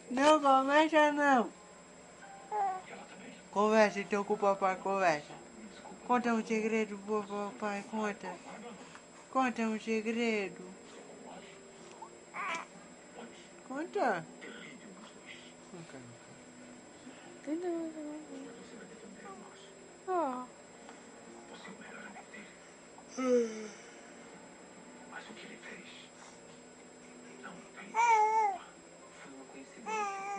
Não começa não. Conversa então com o papai, conversa. Conta um segredo pro papai, conta. Conta um segredo. Conta. Ó. Mas o que ele fez não tem desculpa. Foi uma coincidência.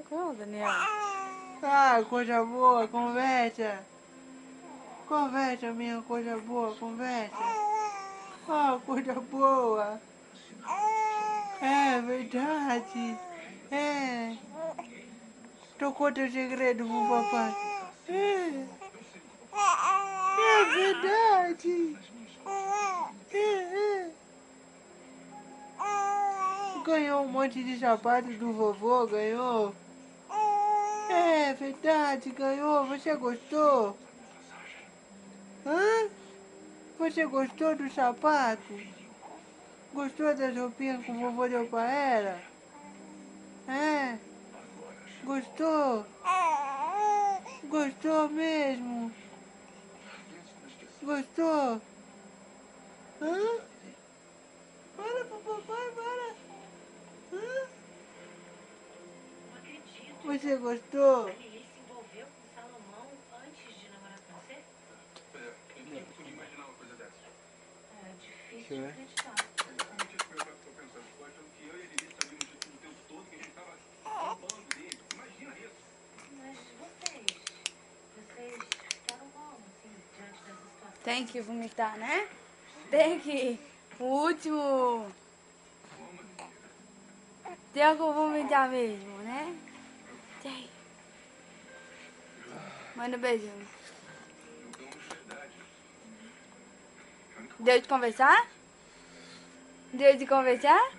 Qual, Daniel? Ah, coisa boa, conversa. Conversa, minha coisa boa, conversa. Ah, coisa boa. É verdade. É. Então conta o segredo pro papai. É verdade. É. Ganhou um monte de sapatos do vovô, ganhou. É verdade, ganhou. Você gostou? Hã? Você gostou do sapato? Gostou das roupinhas que o vovô deu pra ela? É? Gostou? Gostou mesmo? Gostou? Hã? Fala pro papai, fala. Hã? Não acredito. Você gostou? Ele se envolveu com Salomão antes de namorar com você? Eu não pude imaginar uma coisa dessas. É difícil de acreditar. Exatamente isso que meu pai ficou pensando. Eu achando que eu e ele sabíamos de tudo o tempo todo, que a gente estava roubando dele. Imagina isso. Mas vocês ficaram como, assim, diante dessa situação? Tem que vomitar, né? Tem que. O último. Tem que vomitar mesmo, né? Tem. Manda um beijo. Deu de conversar? Deu de conversar?